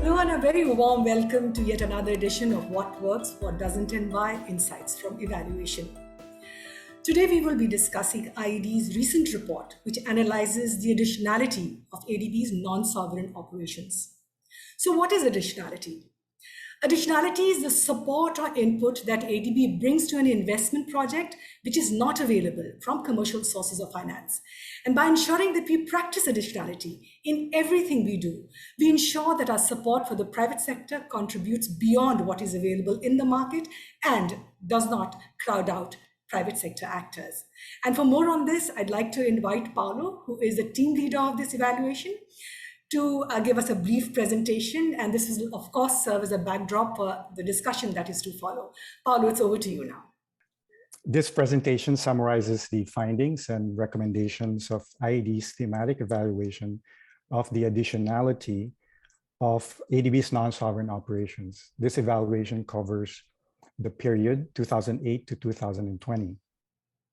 Hello and a very warm welcome to yet another edition of What Works, What Doesn't and Why, Insights from Evaluation. Today we will be discussing IED's recent report, which analyzes the additionality of ADB's non-sovereign operations. So what is additionality? Additionality is the support or input that ADB brings to an investment project which is not available from commercial sources of finance. And by ensuring that we practice additionality in everything we do, we ensure that our support for the private sector contributes beyond what is available in the market and does not crowd out private sector actors. And for more on this, I'd like to invite Paolo, who is the team leader of this evaluation, to give us a brief presentation, and this will, of course, serve as a backdrop for the discussion that is to follow. Paolo, it's over to you now. This presentation summarizes the findings and recommendations of IED's thematic evaluation of the additionality of ADB's non-sovereign operations. This evaluation covers the period 2008 to 2020.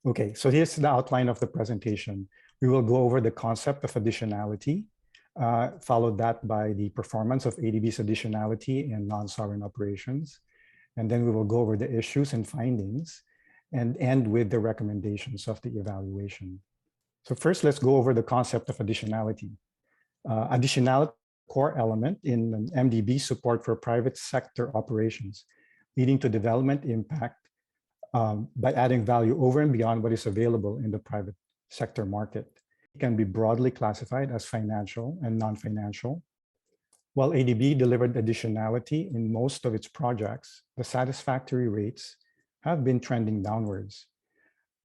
Okay, so here's the outline of the presentation. We will go over the concept of additionality, followed that by the performance of ADB's additionality in non-sovereign operations. And then we will go over the issues and findings and end with the recommendations of the evaluation. So first, let's go over the concept of additionality. Additionality is a core element in an MDB support for private sector operations, leading to development impact by adding value over and beyond what is available in the private sector market. Can be broadly classified as financial and non-financial. While ADB delivered additionality in most of its projects, the satisfactory rates have been trending downwards.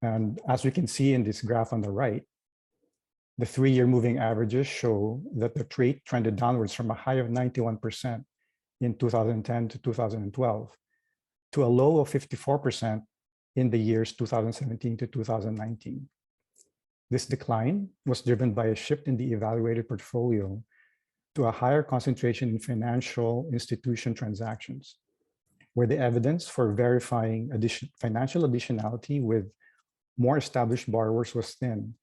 And as we can see in this graph on the right, the 3-year moving averages show that the rate trended downwards from a high of 91% in 2010 to 2012 to a low of 54% in the years 2017 to 2019. This decline was driven by a shift in the evaluated portfolio to a higher concentration in financial institution transactions, where the evidence for verifying financial additionality with more established borrowers was thin,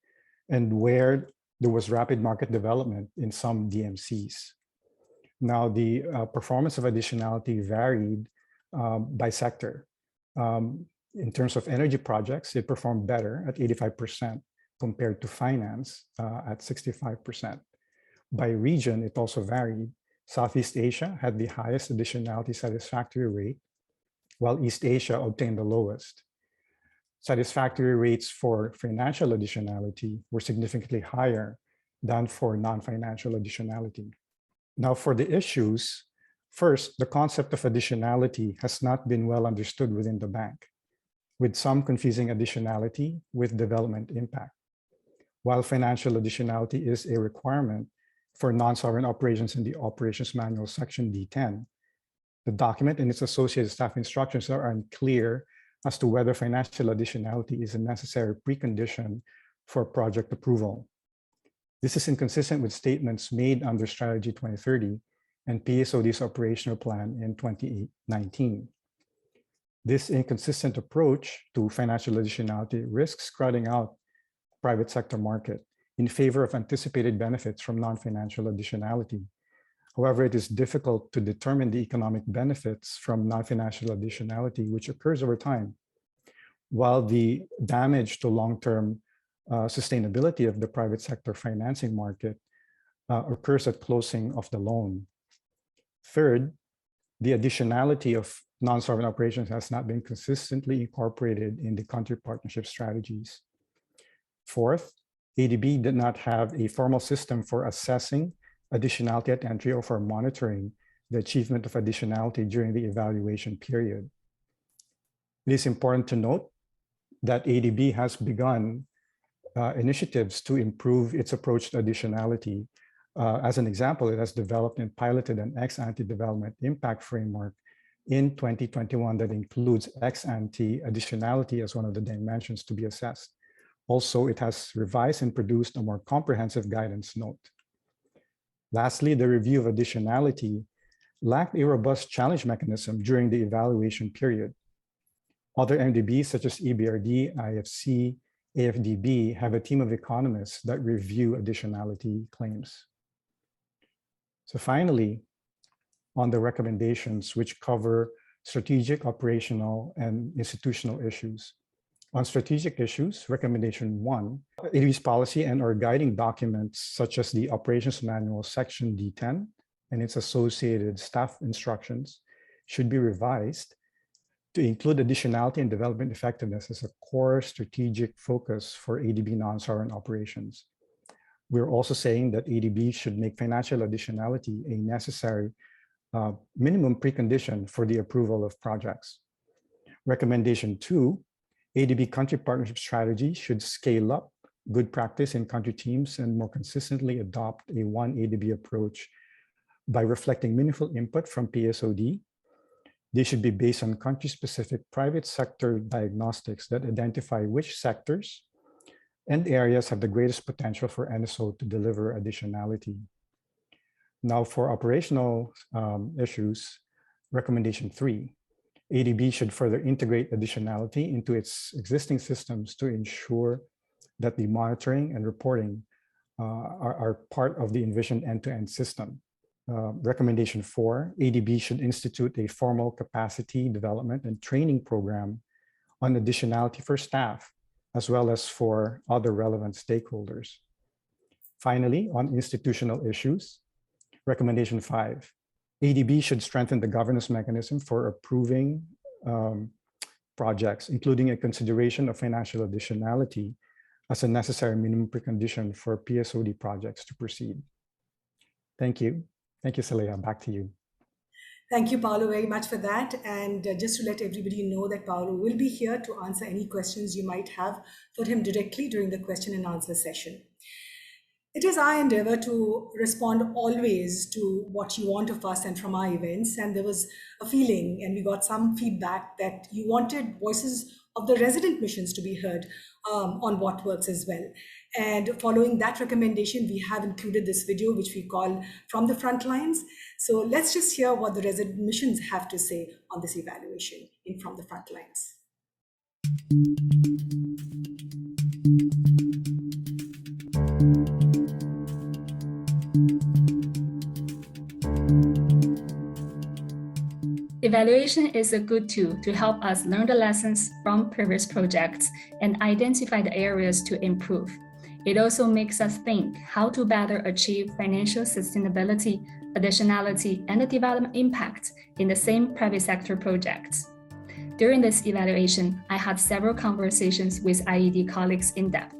and where there was rapid market development in some DMCs. Now, the performance of additionality varied by sector. In terms of energy projects, it performed better at 85%. Compared to finance at 65%. By region, it also varied. Southeast Asia had the highest additionality satisfactory rate, while East Asia obtained the lowest. Satisfactory rates for financial additionality were significantly higher than for non-financial additionality. Now for the issues, first, the concept of additionality has not been well understood within the bank, with some confusing additionality with development impact. While financial additionality is a requirement for non-sovereign operations in the Operations Manual Section D10, the document and its associated staff instructions are unclear as to whether financial additionality is a necessary precondition for project approval. This is inconsistent with statements made under Strategy 2030 and PSOD's operational plan in 2019. This inconsistent approach to financial additionality risks crowding out private sector market in favor of anticipated benefits from non-financial additionality. However, it is difficult to determine the economic benefits from non-financial additionality, which occurs over time, while the damage to long-term sustainability of the private sector financing market occurs at closing of the loan. Third, the additionality of non-sovereign operations has not been consistently incorporated in the country partnership strategies. Fourth, ADB did not have a formal system for assessing additionality at entry or for monitoring the achievement of additionality during the evaluation period. It is important to note that ADB has begun initiatives to improve its approach to additionality. As an example, it has developed and piloted an ex-ante development impact framework in 2021 that includes ex-ante additionality as one of the dimensions to be assessed. Also, it has revised and produced a more comprehensive guidance note. Lastly, the review of additionality lacked a robust challenge mechanism during the evaluation period. Other MDBs such as EBRD, IFC, AFDB have a team of economists that review additionality claims. So finally, on the recommendations which cover strategic, operational, and institutional issues. On strategic issues, recommendation 1, ADB's policy and/or guiding documents such as the Operations Manual Section D10 and its associated staff instructions should be revised to include additionality and development effectiveness as a core strategic focus for ADB non-sovereign operations. We're also saying that ADB should make financial additionality a necessary minimum precondition for the approval of projects. Recommendation 2, ADB country partnership strategy should scale up good practice in country teams and more consistently adopt a one ADB approach by reflecting meaningful input from PSOD. They should be based on country-specific private sector diagnostics that identify which sectors and areas have the greatest potential for NSO to deliver additionality. Now for operational issues, recommendation 3, ADB should further integrate additionality into its existing systems to ensure that the monitoring and reporting are part of the envisioned end-to-end system. Recommendation 4, ADB should institute a formal capacity development and training program on additionality for staff, as well as for other relevant stakeholders. Finally, on institutional issues, recommendation 5, ADB should strengthen the governance mechanism for approving projects, including a consideration of financial additionality as a necessary minimum precondition for PSOD projects to proceed. Thank you. Thank you, Saleha. Back to you. Thank you, Paolo, very much for that. And just to let everybody know that Paolo will be here to answer any questions you might have for him directly during the question and answer session. It is our endeavor to respond always to what you want of us and from our events. And there was a feeling, and we got some feedback that you wanted voices of the resident missions to be heard on What Works as well. And following that recommendation, we have included this video, which we call From the Front Lines. So let's just hear what the resident missions have to say on this evaluation in From the Front Lines. Evaluation is a good tool to help us learn the lessons from previous projects and identify the areas to improve. It also makes us think how to better achieve financial sustainability, additionality, and the development impact in the same private sector projects. During this evaluation, I had several conversations with IED colleagues in depth.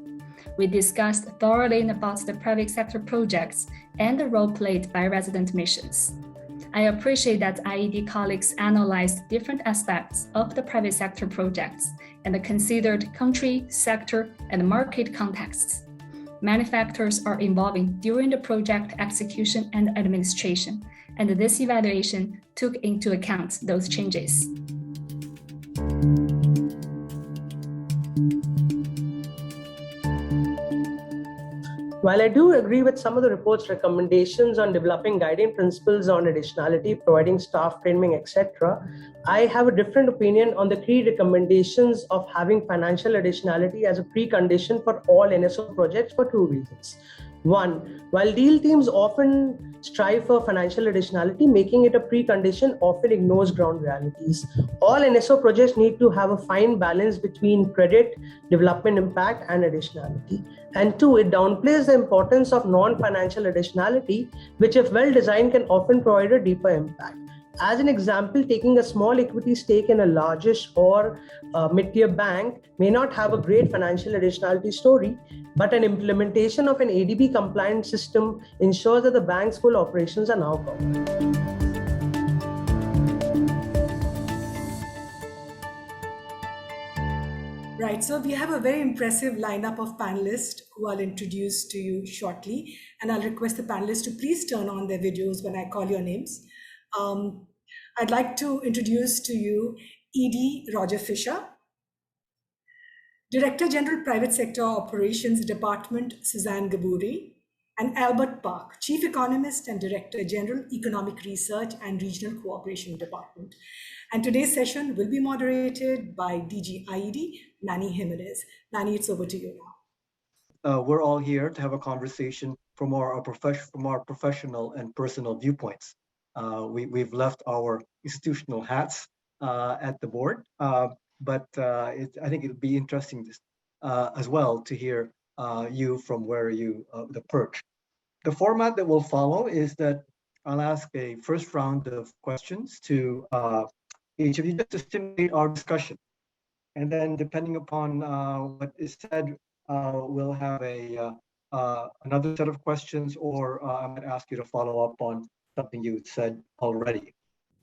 We discussed thoroughly about the private sector projects and the role played by resident missions. I appreciate that IED colleagues analyzed different aspects of the private sector projects and considered country, sector, and market contexts. Many factors are involving during the project execution and administration, and this evaluation took into account those changes. While I do agree with some of the report's recommendations on developing guiding principles on additionality, providing staff training, etc., I have a different opinion on the key recommendations of having financial additionality as a precondition for all NSO projects for two reasons. One, while deal teams often strive for financial additionality, making it a precondition often ignores ground realities. All NSO projects need to have a fine balance between credit, development impact, and additionality. And two, it downplays the importance of non-financial additionality, which if well designed can often provide a deeper impact. As an example, taking a small equity stake in a largish or mid-tier bank may not have a great financial additionality story, but an implementation of an ADB compliant system ensures that the bank's full operations are now covered. Right, so we have a very impressive lineup of panelists who I'll introduce to you shortly, and I'll request the panelists to please turn on their videos when I call your names. I'd like to introduce to you ED Roger Fischer, Director General Private Sector Operations Department Suzanne Gaboury, and Albert Park, Chief Economist and Director General Economic Research and Regional Cooperation Department. And today's session will be moderated by DG IED, Nani Jimenez. Nani, it's over to you now. We're all here to have a conversation from our professional and personal viewpoints. we've left our institutional hats at the board, but I think it'll be interesting as well to hear you from where you the perch. The format that will follow is that I'll ask a first round of questions to each of you just to stimulate our discussion. And then depending upon what is said, we'll have another set of questions, or I might ask you to follow up on something you said already.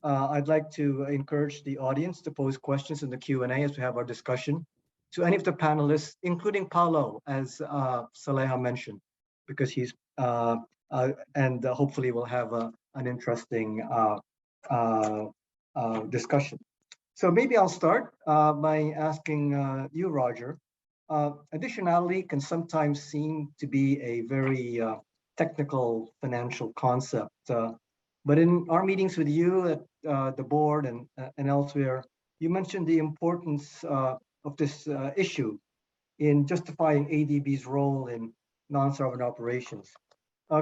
I'd like to encourage the audience to pose questions in the Q&A as we have our discussion to any of the panelists, including Paulo, as Saleha mentioned, because he's, and hopefully we'll have an interesting discussion. So maybe I'll start by asking you, Roger. Additionality can sometimes seem to be a very technical financial concept, but in our meetings with you at the board and elsewhere, you mentioned the importance of this issue in justifying ADB's role in non-sovereign operations.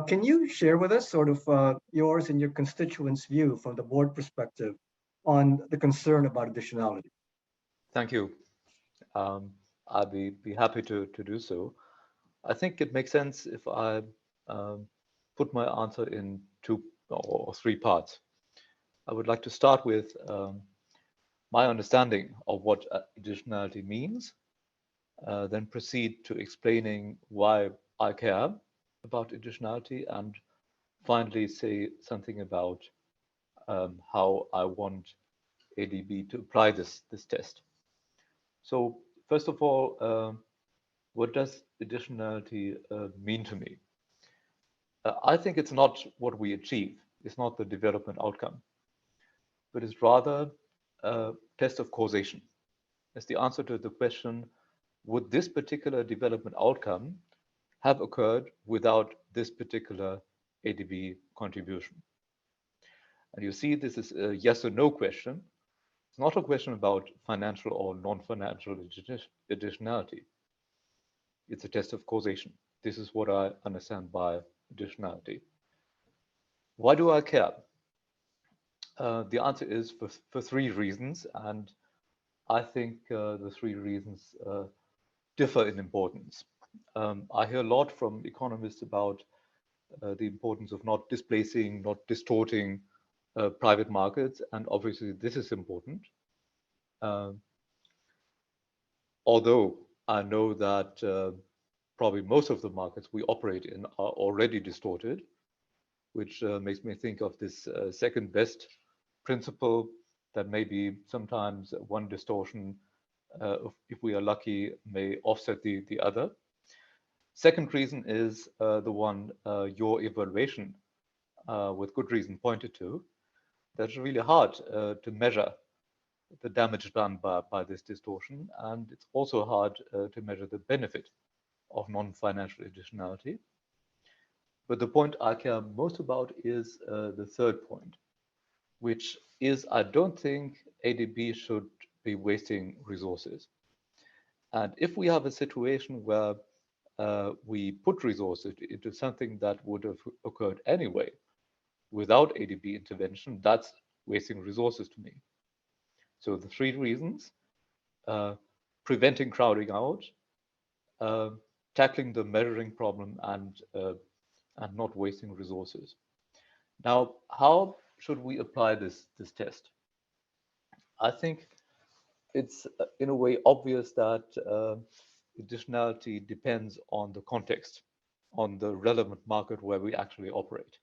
Can you share with us sort of yours and your constituents' view from the board perspective on the concern about additionality? Thank you. I'd be happy to do so. I think it makes sense if I put my answer in 2 or 3 parts. I would like to start with my understanding of what additionality means, then proceed to explaining why I care about additionality, and finally say something about how I want ADB to apply this test. So first of all, what does additionality mean to me? I think it's not what we achieve. It's not the development outcome, but it's rather a test of causation. It's the answer to the question, would this particular development outcome have occurred without this particular ADB contribution? And you see, this is a yes or no question. It's not a question about financial or non-financial additionality. It's a test of causation. This is what I understand by additionality. Why do I care? The answer is for 3 reasons, and I think the 3 reasons differ in importance. I hear a lot from economists about the importance of not displacing, not distorting private markets, and obviously this is important. Although I know that probably most of the markets we operate in are already distorted, which makes me think of this second best principle, that maybe sometimes one distortion, if we are lucky, may offset the other. Second reason is the one your evaluation with good reason pointed to. That's really hard to measure the damage done by this distortion, and it's also hard to measure the benefit of non-financial additionality. But the point I care most about is the third point, which is I don't think ADB should be wasting resources. And if we have a situation where we put resources into something that would have occurred anyway without ADB intervention, that's wasting resources to me. So the 3 reasons: preventing crowding out, tackling the measuring problem, and not wasting resources. Now, how should we apply this test? I think it's in a way obvious that additionality depends on the context, on the relevant market where we actually operate.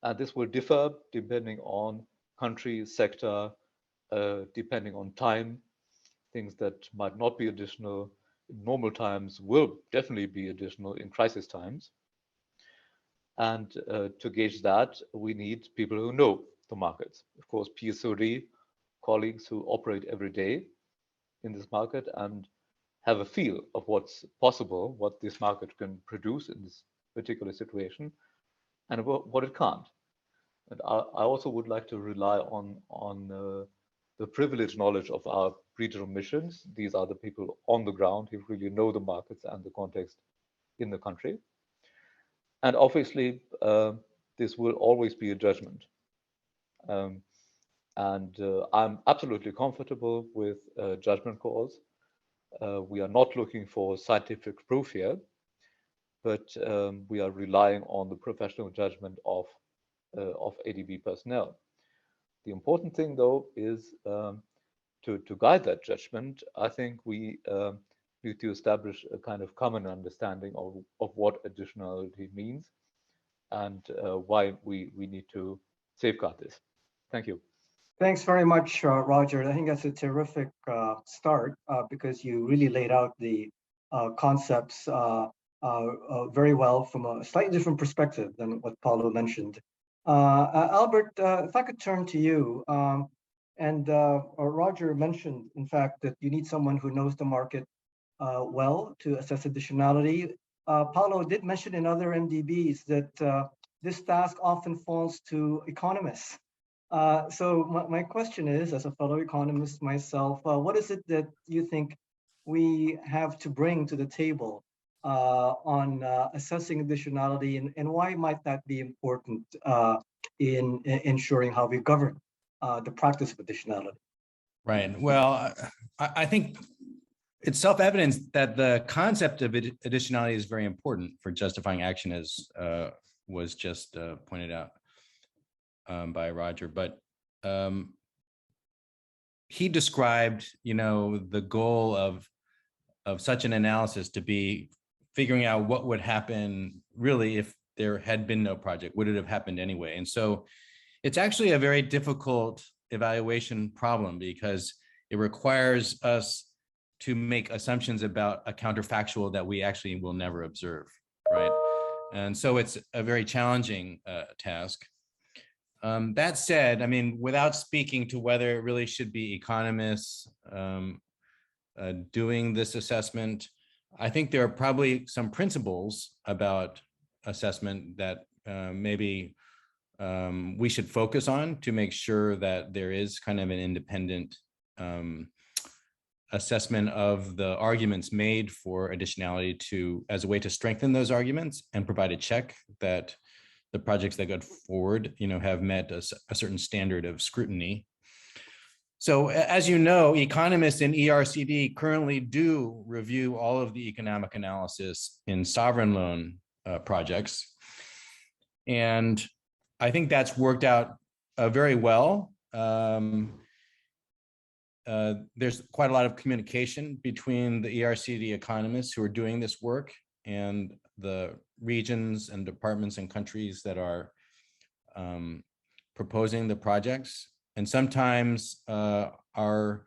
And this will differ depending on country, sector, depending on time. Things that might not be additional in normal times will definitely be additional in crisis times. And to gauge that, we need people who know the markets. Of course, PSOD colleagues who operate every day in this market and have a feel of what's possible, what this market can produce in this particular situation, and what it can't. And I also would like to rely on the privileged knowledge of our regional missions. These are the people on the ground who really know the markets and the context in the country. And obviously, this will always be a judgment. I'm absolutely comfortable with judgment calls. We are not looking for scientific proof here, but we are relying on the professional judgment of ADB personnel. The important thing, though, is to guide that judgment. I think we need to establish a kind of common understanding of what additionality means and why we need to safeguard this. Thank you. Thanks very much, Roger. I think that's a terrific start because you really laid out the concepts very well from a slightly different perspective than what Paulo mentioned. Albert, if I could turn to you, Roger mentioned, in fact, that you need someone who knows the market well to assess additionality. Paulo did mention in other MDBs that this task often falls to economists. So my question is, as a fellow economist myself, what is it that you think we have to bring to the table on assessing additionality, and why might that be important in ensuring how we govern the practice of additionality? Right. Well, I think it's self-evident that the concept of additionality is very important for justifying action, as was just pointed out by Roger. But he described, the goal of such an analysis to be figuring out what would happen really if there had been no project. Would it have happened anyway? And so it's actually a very difficult evaluation problem because it requires us to make assumptions about a counterfactual that we actually will never observe, right? And so it's a very challenging task. That said, I mean, without speaking to whether it really should be economists doing this assessment, I think there are probably some principles about assessment that maybe we should focus on to make sure that there is kind of an independent assessment of the arguments made for additionality as a way to strengthen those arguments and provide a check that the projects that got forward, have met a certain standard of scrutiny. So as you know, economists in ERCD currently do review all of the economic analysis in sovereign loan projects. And I think that's worked out very well. There's quite a lot of communication between the ERCD economists who are doing this work and the regions and departments and countries that are proposing the projects. And sometimes our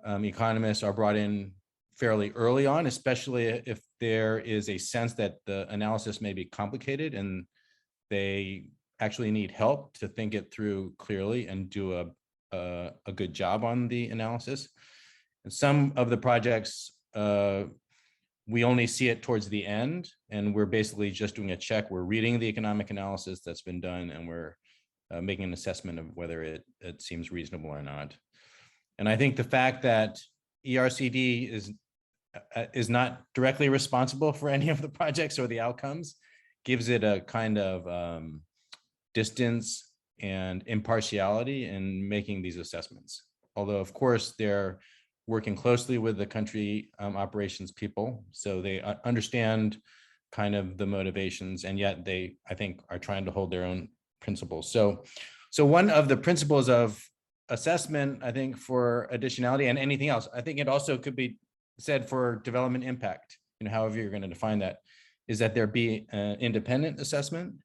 economists are brought in fairly early on, especially if there is a sense that the analysis may be complicated and they actually need help to think it through clearly and do a good job on the analysis. And some of the projects, we only see it towards the end, and we're basically just doing a check. We're reading the economic analysis that's been done, and we're making an assessment of whether it seems reasonable or not. And I think the fact that ERCD is not directly responsible for any of the projects or the outcomes gives it a kind of distance and impartiality in making these assessments. Although, of course, they're working closely with the country operations people, so they understand kind of the motivations, and yet they, I think, are trying to hold their own principles. So one of the principles of assessment, I think, for additionality and anything else, I think it also could be said for development impact, however you're going to define that, is that there be an independent assessment.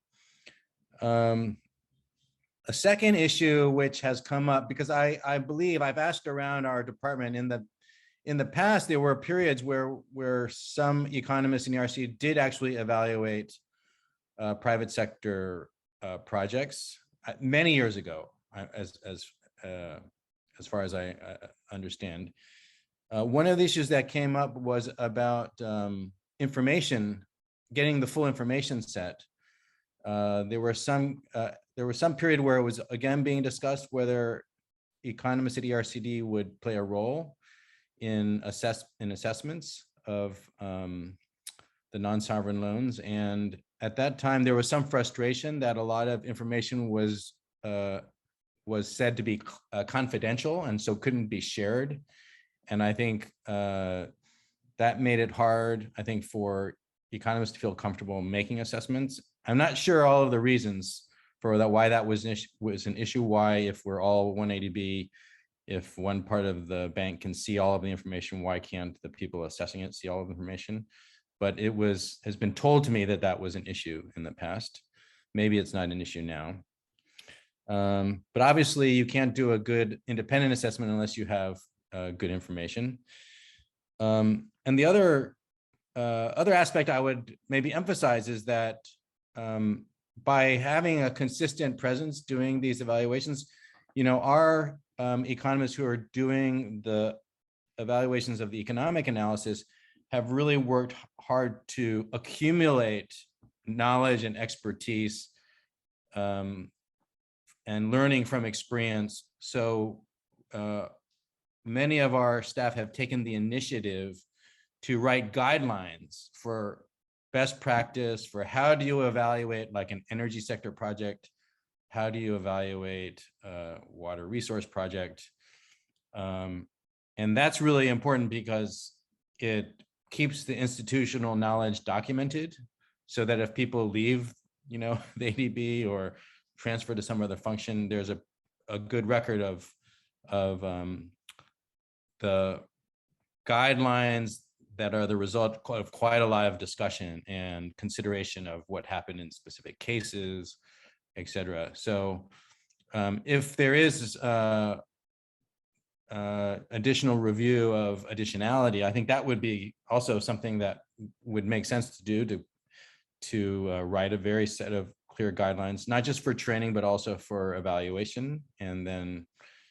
A second issue which has come up, because I believe I've asked around our department in the past, there were periods where some economists in the ERC did actually evaluate private sector projects many years ago, as far as I understand. One of the issues that came up was about information, getting the full information set. There was some period where it was again being discussed whether economists at ERCD would play a role in assessments of the non-sovereign loans, and at that time, there was some frustration that a lot of information was said to be confidential and so couldn't be shared. And I think that made it hard, I think, for economists to feel comfortable making assessments. I'm not sure all of the reasons for that, why that was an issue, why if we're all one ADB, if one part of the bank can see all of the information, why can't the people assessing it see all of the information? But it has been told to me that that was an issue in the past. Maybe it's not an issue now. But obviously you can't do a good independent assessment unless you have good information. And the other aspect I would maybe emphasize is that by having a consistent presence doing these evaluations, our economists who are doing the evaluations of the economic analysis have really worked hard to accumulate knowledge and expertise and learning from experience. So many of our staff have taken the initiative to write guidelines for best practice for how do you evaluate like an energy sector project, how do you evaluate a water resource project, and that's really important because it keeps the institutional knowledge documented, so that if people leave, the ADB or transfer to some other function, there's a good record of the guidelines that are the result of quite a lot of discussion and consideration of what happened in specific cases, et cetera. So if there is additional review of additionality, I think that would be also something that would make sense to do, to write a very set of clear guidelines, not just for training, but also for evaluation. And then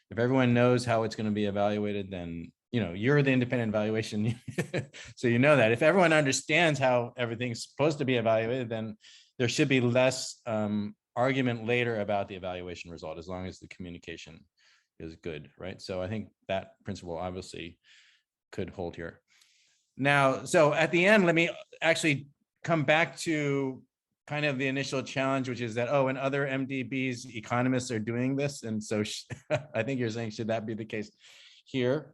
if everyone knows how it's going to be evaluated, then you're the independent evaluation. So that if everyone understands how everything's supposed to be evaluated, then there should be less argument later about the evaluation result, as long as the communication is good, right? So I think that principle obviously could hold here. Now, so at the end, let me actually come back to kind of the initial challenge, which is that, in other MDBs, economists are doing this. And so I think you're saying, should that be the case here?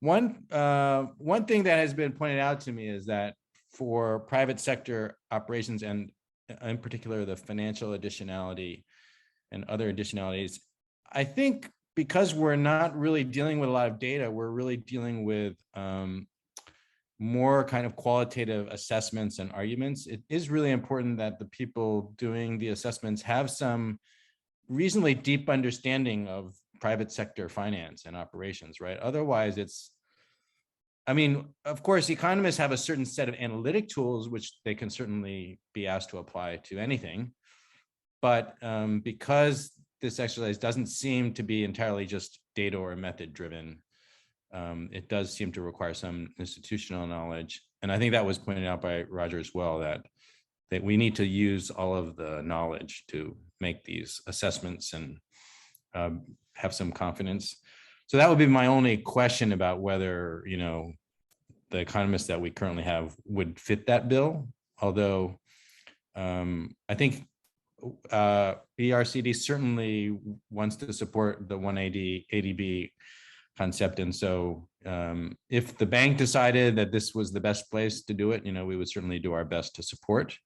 One thing that has been pointed out to me is that for private sector operations, and in particular, the financial additionality and other additionalities, I think because we're not really dealing with a lot of data, we're really dealing with more kind of qualitative assessments and arguments. It is really important that the people doing the assessments have some reasonably deep understanding of private sector finance and operations, right? Otherwise, of course, economists have a certain set of analytic tools, which they can certainly be asked to apply to anything. But because this exercise doesn't seem to be entirely just data or method driven, it does seem to require some institutional knowledge. And I think that was pointed out by Roger as well, that we need to use all of the knowledge to make these assessments and have some confidence. So that would be my only question about whether, the economists that we currently have would fit that bill. Although I think ERCD certainly wants to support the 180 ADB concept. And so if the bank decided that this was the best place to do it, we would certainly do our best to support.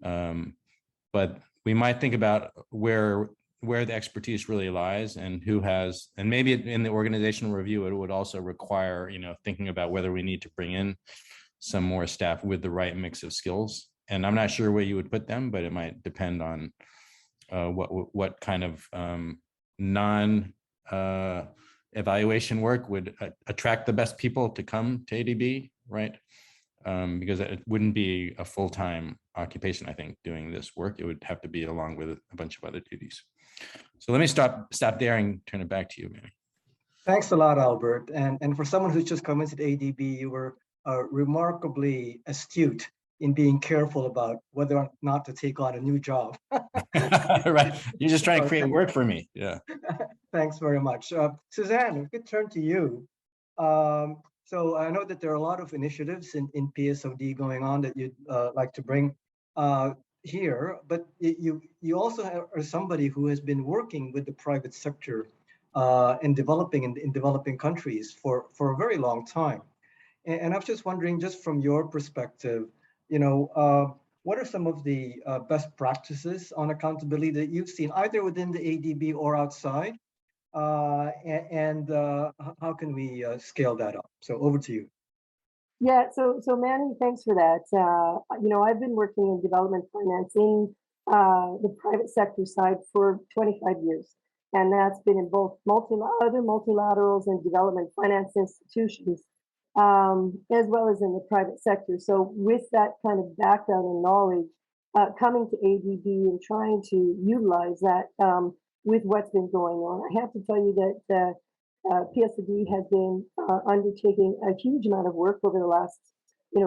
But we might think about where the expertise really lies and who has, and maybe in the organizational review, it would also require, thinking about whether we need to bring in some more staff with the right mix of skills. And I'm not sure where you would put them, but it might depend on what kind of evaluation work would attract the best people to come to ADB, right? Because it wouldn't be a full-time occupation, I think, doing this work. It would have to be along with a bunch of other duties. So let me stop there and turn it back to you, Mary. Thanks a lot, Albert. And for someone who's just come into ADB, you were remarkably astute in being careful about whether or not to take on a new job. Right. You're just trying to create work for me. Yeah. Thanks very much. Suzanne, we could turn to you. So I know that there are a lot of initiatives in PSOD going on that you'd like to bring. here, but you also are somebody who has been working with the private sector in developing countries for a very long time. And I was just wondering, just from your perspective, what are some of the best practices on accountability that you've seen, either within the ADB or outside? How can we scale that up? So over to you. Yeah, so Manny, thanks for that. I've been working in development finance in the private sector side for 25 years, and that's been in both other multilaterals and development finance institutions, as well as in the private sector. So with that kind of background and knowledge, coming to ADB and trying to utilize that with what's been going on, I have to tell you that PSOD has been undertaking a huge amount of work over the last,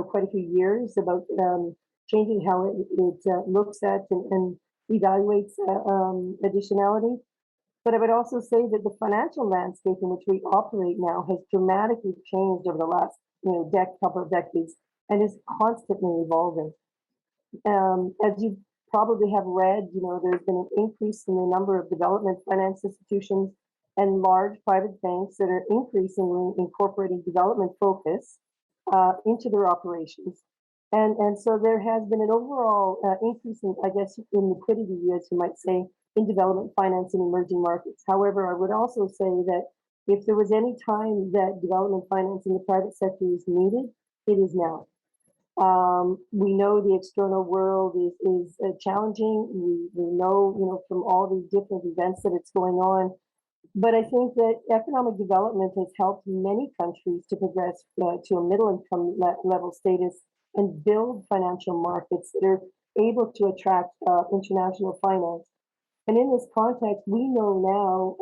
quite a few years about changing how it looks at and evaluates additionality. But I would also say that the financial landscape in which we operate now has dramatically changed over the last, couple of decades and is constantly evolving. As you probably have read, there's been an increase in the number of development finance institutions and large private banks that are increasingly incorporating development focus into their operations. And so there has been an overall increase in, I guess, in liquidity, as you might say, in development finance in emerging markets. However, I would also say that if there was any time that development finance in the private sector is needed, it is now. We know the external world is challenging. We know, from all the different events that it's going on. But I think that economic development has helped many countries to progress to a middle income level status and build financial markets that are able to attract international finance. And in this context, we know now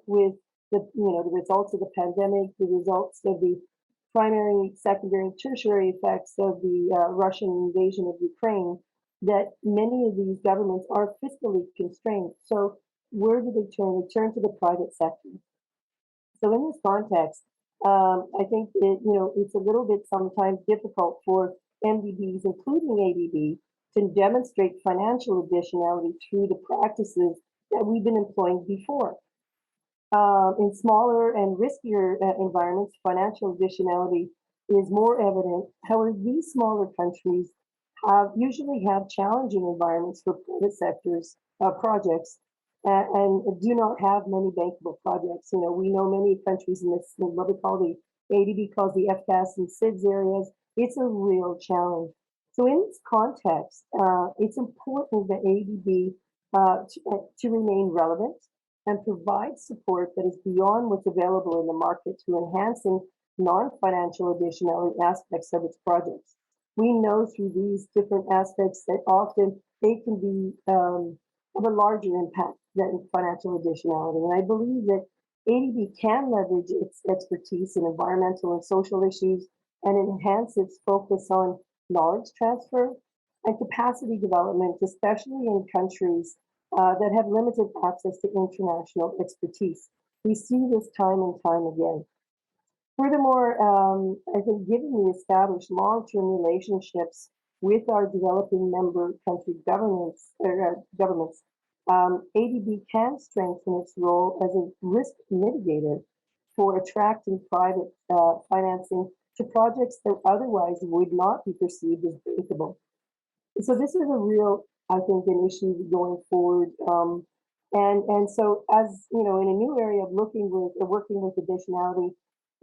with the results of the pandemic, the results of the primary, secondary, and tertiary effects of the Russian invasion of Ukraine, that many of these governments are fiscally constrained. So where do they turn? They turn to the private sector. So in this context, I think it's a little bit sometimes difficult for MDBs, including ADB, to demonstrate financial additionality through the practices that we've been employing before. In smaller and riskier environments, financial additionality is more evident. However, these smaller countries usually have challenging environments for private sectors projects and do not have many bankable projects. We know many countries in this, what we call the ADB calls the FCAS and SIDS areas. It's a real challenge. So in this context, it's important that ADB to remain relevant and provide support that is beyond what's available in the market to enhancing non-financial additionality aspects of its projects. We know through these different aspects that often they can be of a larger impact than financial additionality. And I believe that ADB can leverage its expertise in environmental and social issues and enhance its focus on knowledge transfer and capacity development, especially in countries that have limited access to international expertise. We see this time and time again. Furthermore, I think given the established long-term relationships with our developing member country governments, ADB can strengthen its role as a risk mitigator for attracting private financing to projects that otherwise would not be perceived as bankable. So this is a real, I think, an issue going forward. And so as, in a new area of working with additionality,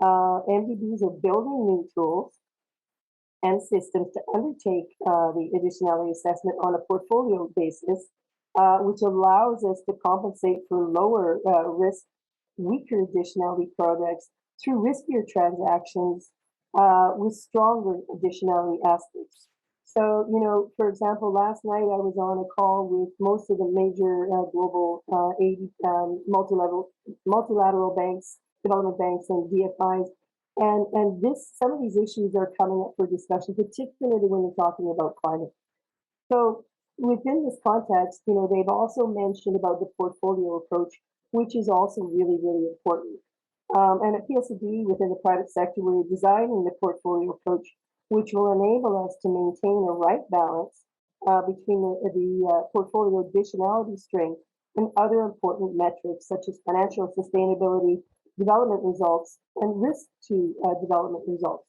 MDBs are building new tools and systems to undertake the additionality assessment on a portfolio basis, which allows us to compensate for lower risk, weaker additionality projects through riskier transactions with stronger additionality aspects. So, for example, last night I was on a call with most of the major global multilateral banks, development banks, and DFIs, and some of these issues are coming up for discussion, particularly when you're talking about climate. So, within this context, they've also mentioned about the portfolio approach, which is also really, really important. And at PSOD, within the private sector, we're designing the portfolio approach, which will enable us to maintain a right balance between the portfolio additionality strength and other important metrics such as financial sustainability, development results, and risk to development results.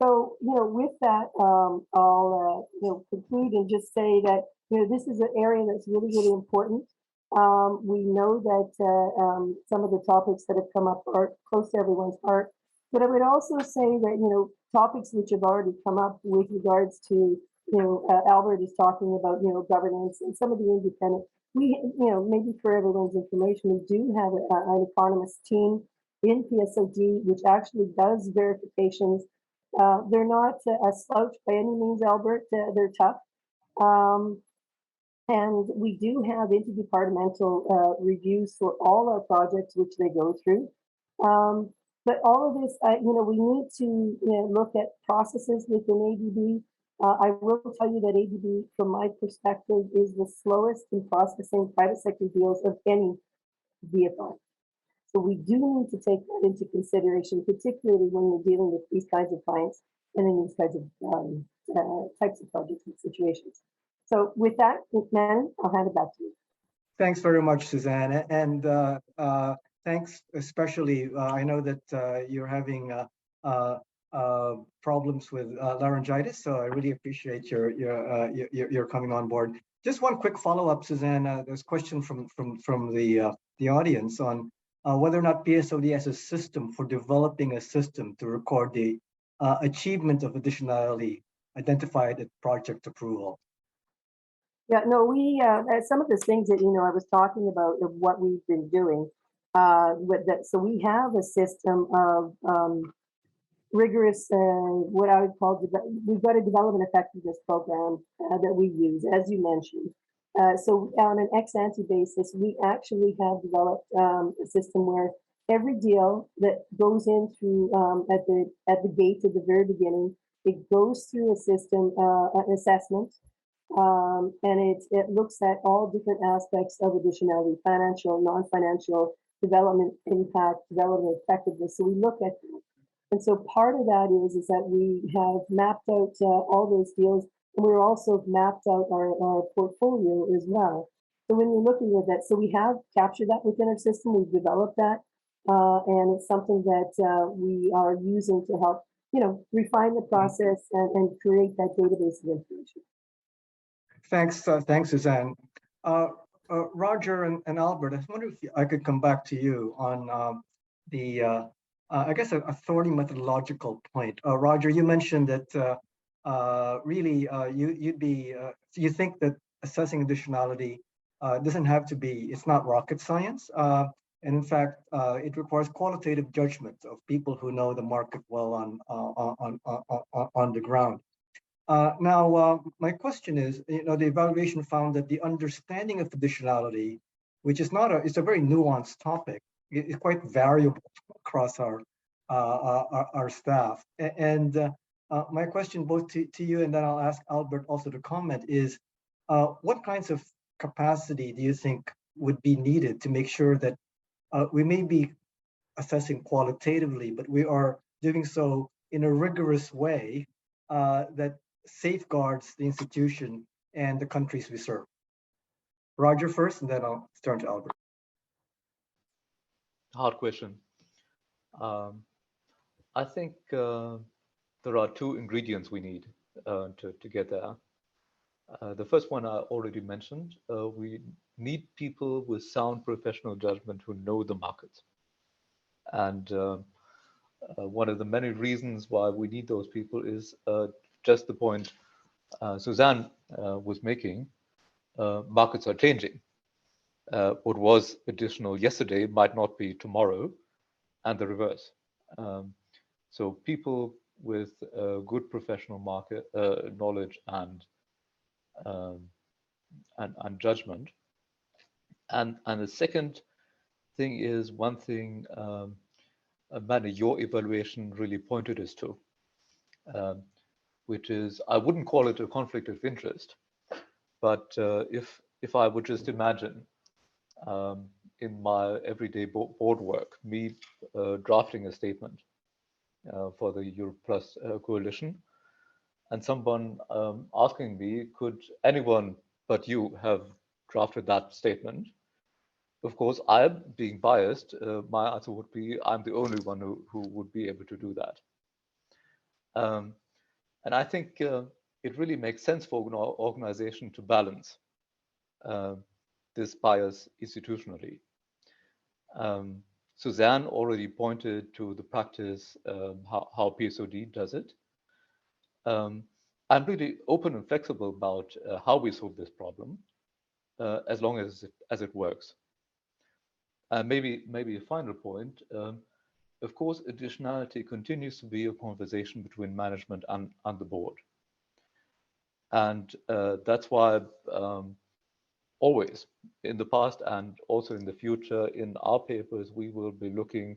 So, with that, I'll, conclude and just say that, this is an area that's really, really important. We know that some of the topics that have come up are close to everyone's heart, but I would also say that, topics which have already come up with regards to, Albert is talking about, governance and some of the independent, maybe for everyone's information, we do have an economist team in PSOD, which actually does verifications. They're not a slouch by any means, Albert. They're tough. And we do have interdepartmental reviews for all our projects, which they go through. But all of this, we need to look at processes within ADB. I will tell you that ADB, from my perspective, is the slowest in processing private sector deals of any vehicle. So we do need to take that into consideration, particularly when we're dealing with these kinds of clients and in these kinds of types of projects and situations. So with that, Manny, I'll hand it back to you. Thanks very much, Suzanne. And thanks especially, I know that you're having problems with laryngitis, so I really appreciate your coming on board. Just one quick follow-up, Suzanne. There's a question from the audience on whether or not PSOD has a system for developing a system to record the achievement of additionality identified at project approval. Yeah, no, we some of the things that I was talking about of what we've been doing with that. So we have a system of rigorous, what I would call, we've got a development effectiveness program that we use, as you mentioned. So on an ex-ante basis, we actually have developed a system where every deal that goes in through at the gate at the very beginning, it goes through a system, an assessment, and it looks at all different aspects of additionality: financial, non-financial, development impact, development effectiveness. So we look at that. And so part of that is that we have mapped out all those deals, and we're also mapped out our portfolio as well. So when you're looking at that, so we have captured that within our system, we've developed that, and it's something that we are using to help, refine the process and create that database of information. Thanks, Suzanne. Roger and Albert, I wonder if I could come back to you on I guess a thorny methodological point. Roger, you mentioned that really you think that assessing additionality doesn't have to be, it's not rocket science. And in fact, it requires qualitative judgment of people who know the market well on the ground. Now, my question is, the evaluation found that the understanding of additionality, which is it's a very nuanced topic, it's quite variable across our staff. And my question both to you, and then I'll ask Albert also to comment, is what kinds of capacity do you think would be needed to make sure that we may be assessing qualitatively, but we are doing so in a rigorous way that safeguards the institution and the countries we serve? Roger first, and then I'll turn to Albert. Hard question. I think there are two ingredients we need to get there. The first one I already mentioned. We need people with sound professional judgment who know the market. And one of the many reasons why we need those people is just the point Suzanne was making. Markets are changing. What was additional yesterday might not be tomorrow, and the reverse. So people with good professional market knowledge and judgment. And the second thing is one thing, Manny, your evaluation really pointed us to, which is, I wouldn't call it a conflict of interest, but if I would just imagine in my everyday board work, me drafting a statement for the Europe Plus coalition, and someone asking me, could anyone but you have drafted that statement? Of course, I'm being biased. My answer would be, I'm the only one who would be able to do that. And I think it really makes sense for an organization to balance this bias institutionally. Suzanne already pointed to the practice, how PSOD does it. I'm really open and flexible about how we solve this problem, as long as it works. Maybe a final point. Of course, additionality continues to be a conversation between management and the board. And that's why always in the past and also in the future in our papers, we will be looking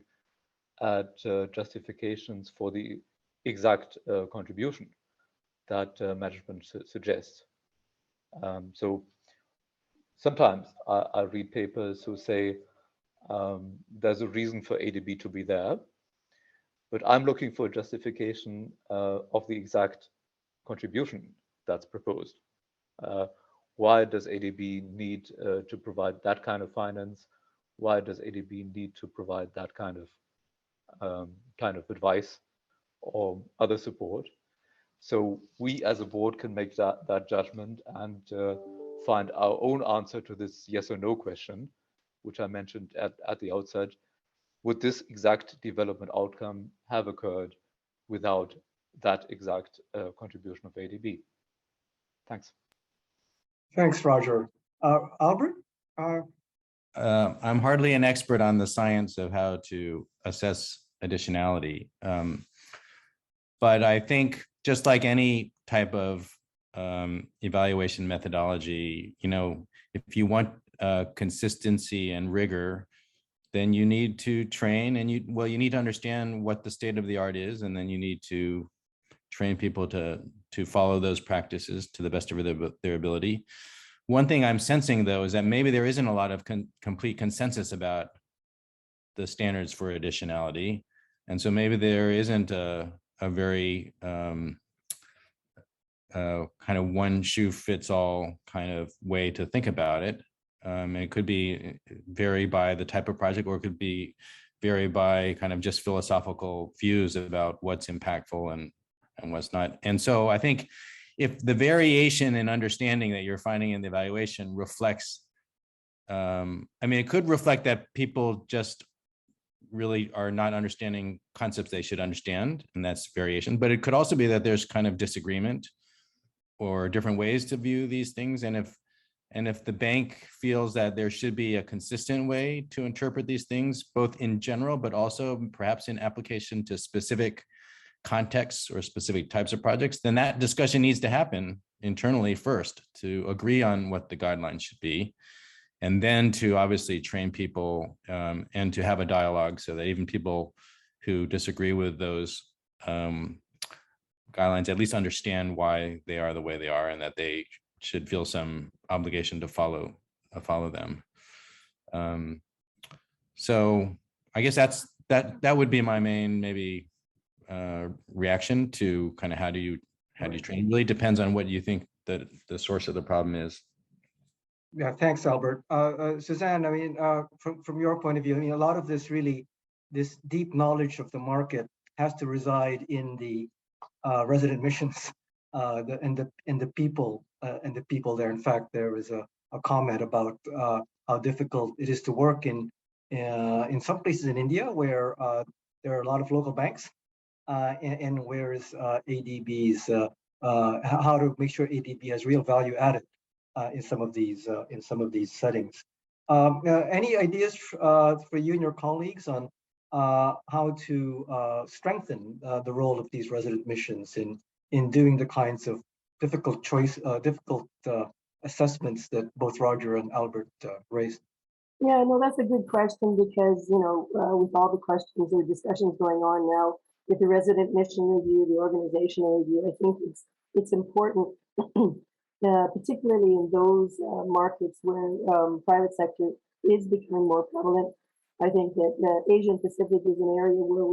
at justifications for the exact contribution that management suggests. So sometimes I read papers who say there's a reason for ADB to be there, but I'm looking for a justification of the exact contribution that's proposed. Why does ADB need to provide that kind of finance? Why does ADB need to provide that kind of advice or other support? So we as a board can make that judgment and find our own answer to this yes or no question, which I mentioned at the outset. Would this exact development outcome have occurred without that exact contribution of ADB? Thanks. Thanks, Roger. Albert? I'm hardly an expert on the science of how to assess additionality. But I think just like any type of evaluation methodology, if you want consistency and rigor, then you need to train and you need to understand what the state of the art is, and then you need to train people to follow those practices to the best of their ability. One thing I'm sensing, though, is that maybe there isn't a lot of complete consensus about the standards for additionality. And so maybe there isn't a very kind of one shoe fits all kind of way to think about it. It could be vary by the type of project, or it could be vary by kind of just philosophical views about what's impactful and what's not. And so I think if the variation in understanding that you're finding in the evaluation reflects, it could reflect that people just really are not understanding concepts they should understand, and that's variation. But it could also be that there's kind of disagreement or different ways to view these things. And if the bank feels that there should be a consistent way to interpret these things, both in general, but also perhaps in application to specific contexts or specific types of projects, then that discussion needs to happen internally first to agree on what the guidelines should be, and then to obviously train people and to have a dialogue so that even people who disagree with those guidelines at least understand why they are the way they are, and that they should feel some obligation to follow them. So I guess that would be my main maybe reaction to kind of how do you train. It really depends on what you think that the source of the problem is. Yeah, thanks, Albert. Suzanne, from your point of view, a lot of this deep knowledge of the market has to reside in the resident missions and the people there. In fact, there was a comment about how difficult it is to work in some places in India where there are a lot of local banks, and where is ADB's how to make sure ADB has real value added in some of these settings. Any ideas for you and your colleagues on how to strengthen the role of these resident missions in doing the kinds of difficult assessments that both Roger and Albert raised? Yeah, no, that's a good question, because with all the questions or discussions going on now with the resident mission review, the organizational review, I think it's important, particularly in those markets where private sector is becoming more prevalent. I think that Asian Pacific is an area where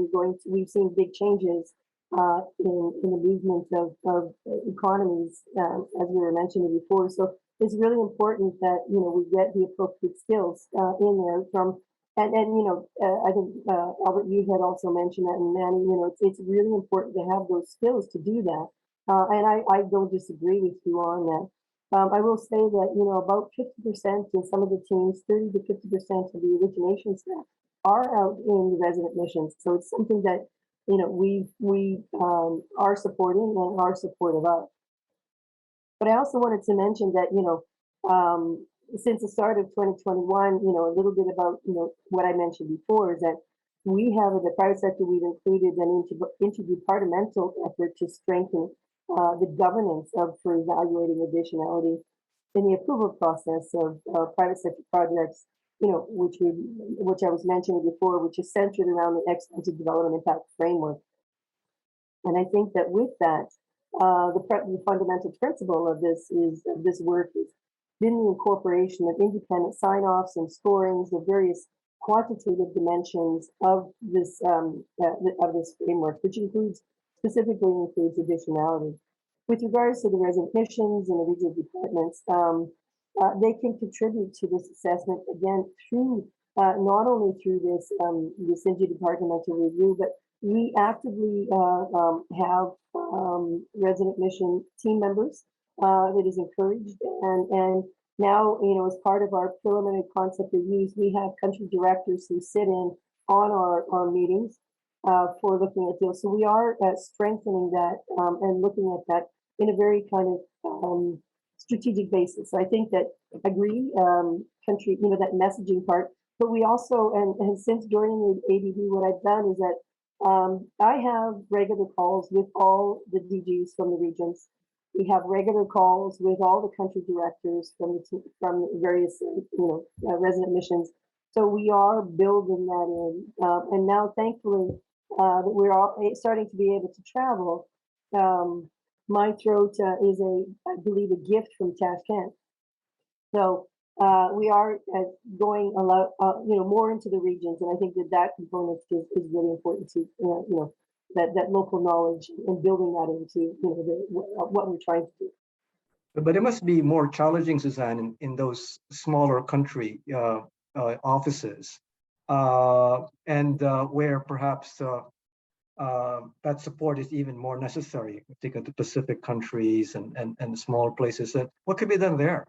we've seen big changes in the movement of economies, as we were mentioning before. So it's really important that, you know, we get the appropriate skills in there from, and you know, I think Albert, you had also mentioned that, and Manny, you know, it's really important to have those skills to do that. And I don't disagree with you on that. I will say that, you know, about 50% in some of the teams, 30 to 50% of the origination staff are out in the resident missions. So it's something that, you know, we are supporting and are supportive of. But I also wanted to mention that, you know, since the start of 2021, you know, a little bit about, you know, what I mentioned before is that we have in the private sector, we've included an interdepartmental effort to strengthen the governance for evaluating additionality in the approval process of private sector projects, you know, which I was mentioning before, which is centered around the extensive development impact framework. And I think that with that, the fundamental principle of this work has been the incorporation of independent sign-offs and scorings of various quantitative dimensions of this framework, which specifically includes additionality. With regards to the resident missions and the regional departments, they can contribute to this assessment again through not only through this interdepartmental review, but we actively have resident mission team members that is encouraged, and now, you know, as part of our preliminary concept reviews, we have country directors who sit in on our meetings for looking at deals. So we are strengthening that and looking at that in a very kind of strategic basis. So I think that agree, country, you know, that messaging part. But we also, and since joining the ADB, what I've done is that I have regular calls with all the DGs from the regions. We have regular calls with all the country directors from various, you know, resident missions. So we are building that in, and now thankfully that we're all starting to be able to travel. My throat is I believe, a gift from Tashkent. So we are going a lot, you know, more into the regions, and I think that component is really important to, you know, that local knowledge and building that into, you know, what we're trying to do. But it must be more challenging, Suzanne, in those smaller country offices, and where perhaps that support is even more necessary, particularly the Pacific countries and small places. And what could be done there?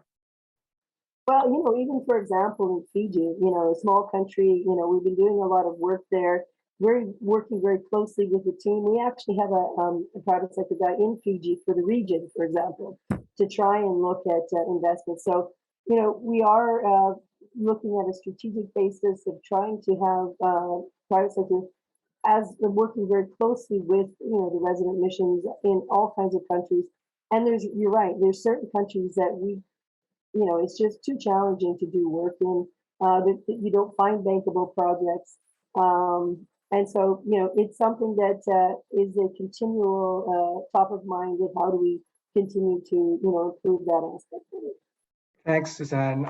Well, you know, even for example, in Fiji, you know, a small country, you know, we've been doing a lot of work there. We're working very closely with the team. We actually have a private sector guy in Fiji for the region, for example, to try and look at investments. So, you know, we are looking at a strategic basis of trying to have private sector as working very closely with, you know, the resident missions in all kinds of countries. And you're right, there's certain countries that you know, it's just too challenging to do work in, that you don't find bankable projects. And so, you know, it's something that is a continual top of mind of how do we continue to, you know, improve that aspect of it. Thanks, Suzanne.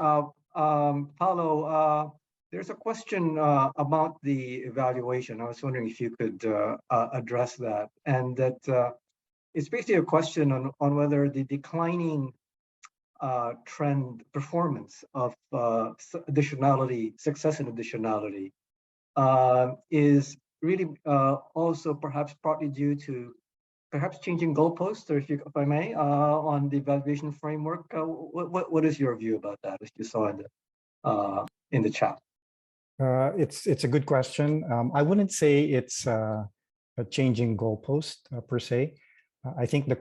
Paulo, there's a question about the evaluation. I was wondering if you could address that. And that it's basically a question on whether the declining trend performance of additionality, success in additionality, is really also perhaps partly due to perhaps changing goalposts, or if I may, on the evaluation framework. What is your view about that, as you saw in the chat? It's a good question. I wouldn't say it's a changing goalpost per se. I think the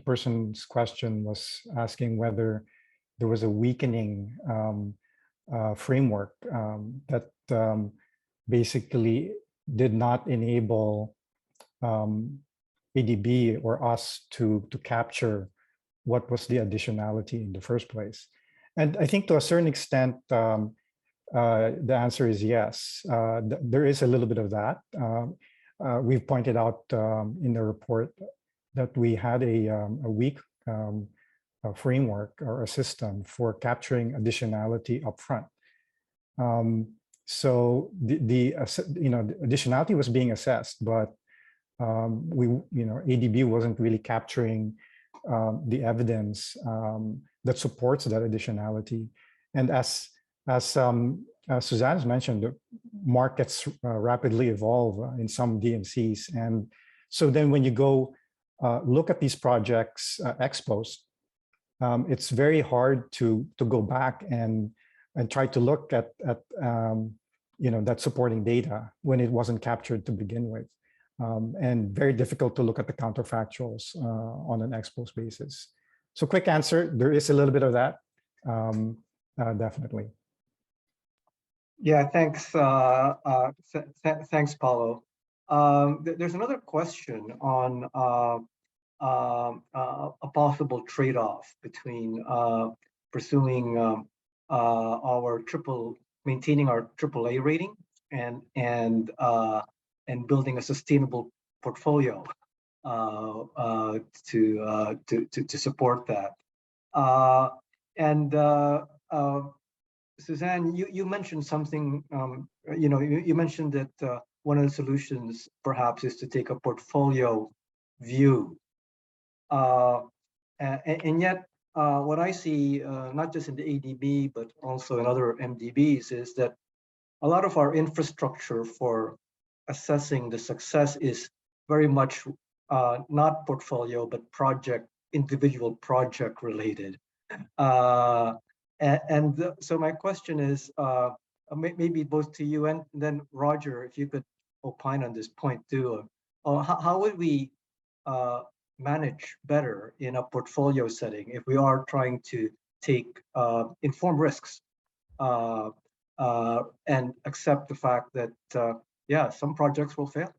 person's question was asking whether there was a weakening framework that basically did not enable ADB or us to capture what was the additionality in the first place. And I think to a certain extent, the answer is yes. There is a little bit of that. We've pointed out in the report that we had a weak framework or a system for capturing additionality upfront. So the additionality was being assessed, but ADB wasn't really capturing the evidence that supports that additionality. And as Suzanne has mentioned, the markets rapidly evolve in some DMCs. And so then when you go look at these projects ex post, it's very hard to go back and try to look at that supporting data when it wasn't captured to begin with. And very difficult to look at the counterfactuals on an ex post basis. So quick answer, there is a little bit of that, definitely. Yeah, thanks. Thanks, Paulo. There's another question on a possible trade-off between pursuing maintaining our AAA rating and building a sustainable portfolio to support that. Suzanne, you mentioned something. You mentioned that one of the solutions perhaps is to take a portfolio view, and yet what I see, not just in the ADB but also in other MDBs, is that a lot of our infrastructure for assessing the success is very much not portfolio but individual project related. So my question is, maybe both to you and then Roger, if you could opine on this point too. How would we manage better in a portfolio setting if we are trying to take informed risks and accept the fact that, yeah, some projects will fail?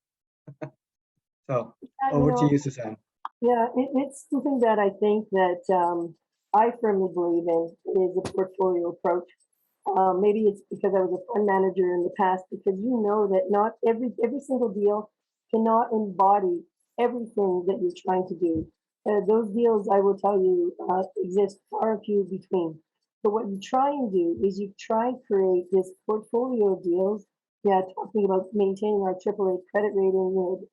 So over to you, Suzanne. Yeah, it's something that I think that I firmly believe in is a portfolio approach. Maybe it's because I was a fund manager in the past, because you know that not every single deal cannot embody everything that you're trying to do. Those deals, I will tell you, exist far and few between. But what you try and do is you try and create this portfolio of deals. Yeah, talking about maintaining our AAA credit rating,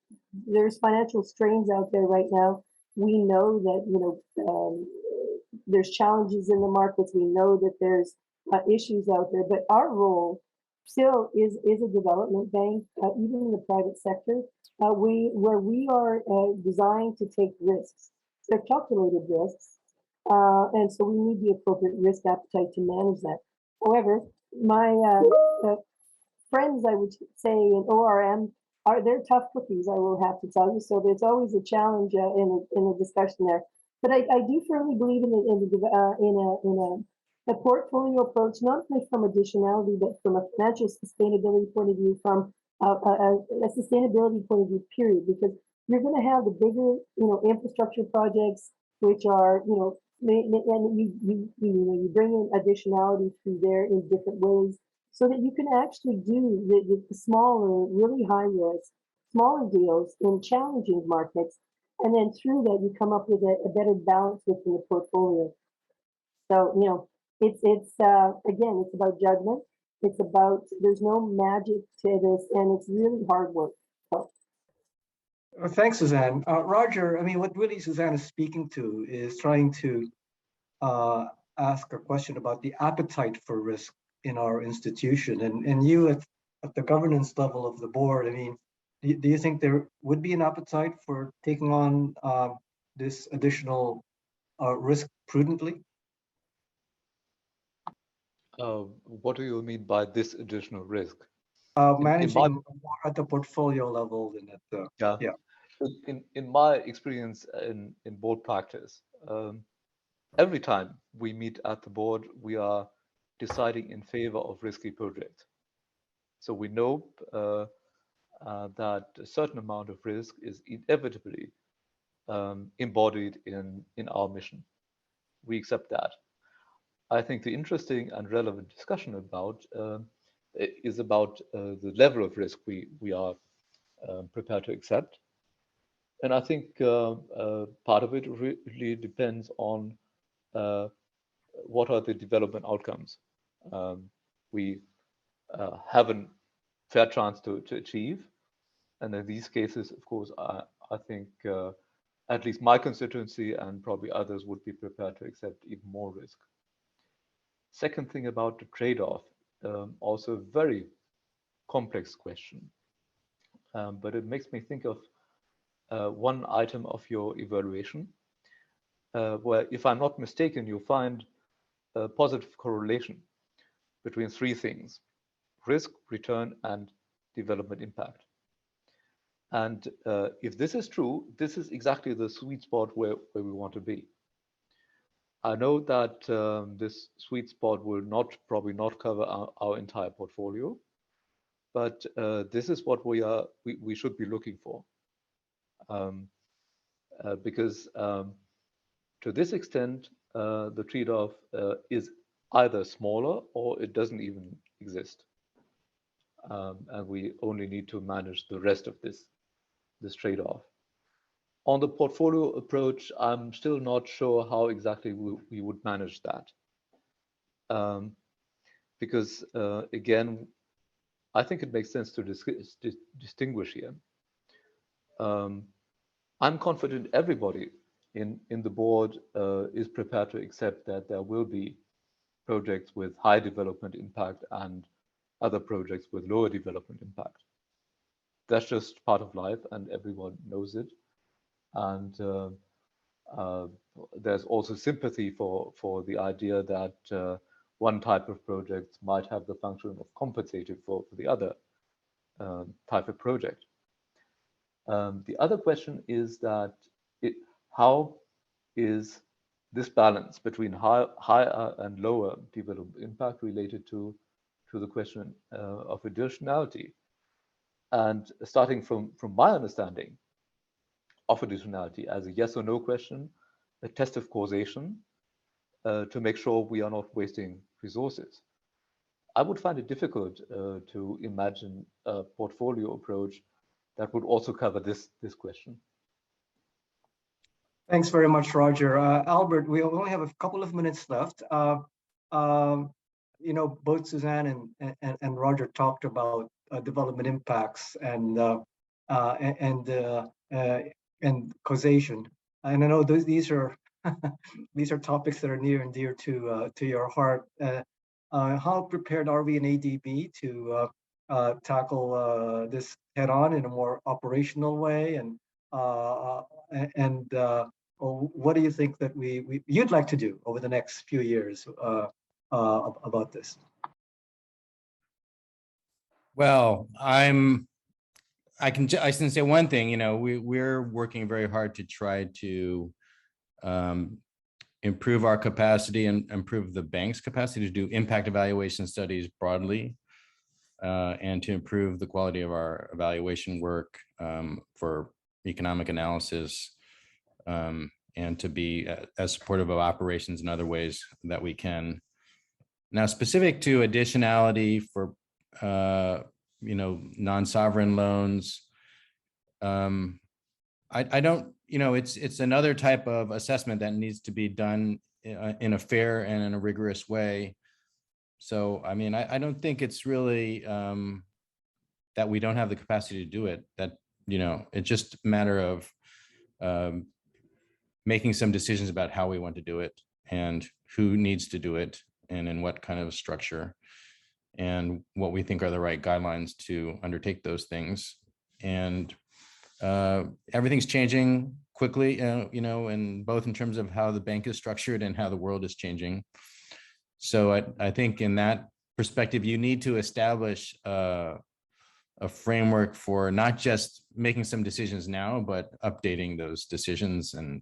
there's financial strains out there right now. We know that, there's challenges in the markets. We know that there's issues out there, but our role still is a development bank, even in the private sector, where we are designed to take risks. They're calculated risks, and so we need the appropriate risk appetite to manage that. However, my friends, I would say, in ORM, they're tough cookies, I will have to tell you. So there's always a challenge in a discussion there. But I do firmly believe in a portfolio approach, not only from additionality, but from a financial sustainability point of view, from a sustainability point of view, period. Because you're going to have the bigger, infrastructure projects, which are, and you bring in additionality through there in different ways, so that you can actually do the smaller, really high risk, smaller deals in challenging markets. And then through that, you come up with a better balance within the portfolio. So, it's again, it's about judgment. It's about, there's no magic to this, and it's really hard work. So. Thanks, Suzanne. Roger, I mean, what really Suzanne is speaking to is trying to ask a question about the appetite for risk in our institution. And you at the governance level of the board, I mean, do you think there would be an appetite for taking on this additional risk prudently? What do you mean by this additional risk? Managing at the portfolio level and at the, yeah. In my experience in board practice, every time we meet at the board, we are deciding in favor of risky projects. So we know that a certain amount of risk is inevitably embodied in our mission. We accept that. I think the interesting and relevant discussion is about the level of risk we are prepared to accept. And I think part of it really depends on what are the development outcomes we have a fair chance to achieve. And in these cases, of course, I think at least my constituency and probably others would be prepared to accept even more risk. Second thing about the trade-off, also a very complex question, but it makes me think of one item of your evaluation, where, if I'm not mistaken, you find a positive correlation between three things: risk, return, and development impact. And if this is true, this is exactly the sweet spot where we want to be. I know that this sweet spot will probably not cover our entire portfolio, but this is what we should be looking for. Because to this extent, the trade-off is either smaller or it doesn't even exist. And we only need to manage the rest of this trade-off. On the portfolio approach, I'm still not sure how exactly we would manage that. Because again, I think it makes sense to distinguish here. I'm confident everybody in the board is prepared to accept that there will be projects with high development impact and other projects with lower development impact. That's just part of life, and everyone knows it. And there's also sympathy for the idea that one type of project might have the function of compensating for the other type of project. The other question is that how is this balance between higher and lower development impact related to the question of additionality? And starting from my understanding of additionality as a yes or no question, a test of causation to make sure we are not wasting resources. I would find it difficult to imagine a portfolio approach that would also cover this question. Thanks very much, Roger. Albert, we only have a couple of minutes left. You know, both Suzanne and Roger talked about development impacts and causation. And I know these are these are topics that are near and dear to your heart. How prepared are we in ADB to tackle this head-on in a more operational way? And what do you think that you'd like to do over the next few years about this? Well, I can say one thing. You know, we're working very hard to try to improve our capacity and improve the bank's capacity to do impact evaluation studies broadly, and to improve the quality of our evaluation work for economic analysis, and to be as supportive of operations in other ways that we can. Now, specific to additionality for you know, non-sovereign loans, I don't, you know, it's another type of assessment that needs to be done in a fair and in a rigorous way. So, I mean, I don't think it's really that we don't have the capacity to do it. That, you know, it's just a matter of making some decisions about how we want to do it and who needs to do it and in what kind of structure and what we think are the right guidelines to undertake those things. And everything's changing quickly, you know, and both in terms of how the bank is structured and how the world is changing. So I think in that perspective, you need to establish a framework for not just making some decisions now, but updating those decisions and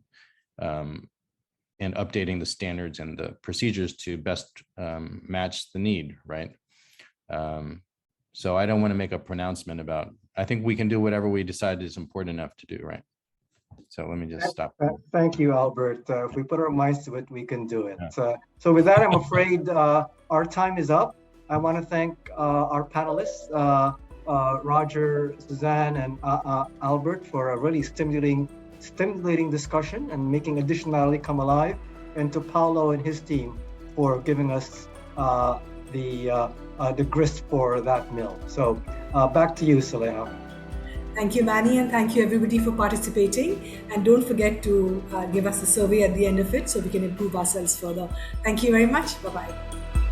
updating the standards and the procedures to best match the need, right? So I don't want to make a pronouncement about, I think we can do whatever we decide is important enough to do, right? So let me just stop. Thank you, Albert. If we put our minds to it, we can do it. Yeah. So with that, I'm afraid our time is up. I want to thank our panelists, Roger, Suzanne, and Albert, for a really stimulating discussion and making additionality come alive, and to Paulo and his team for giving us the grist for that mill. So back to you, Saleha. Thank you, Manny, and thank you everybody for participating. And don't forget to give us a survey at the end of it so we can improve ourselves further. Thank you very much. Bye-bye.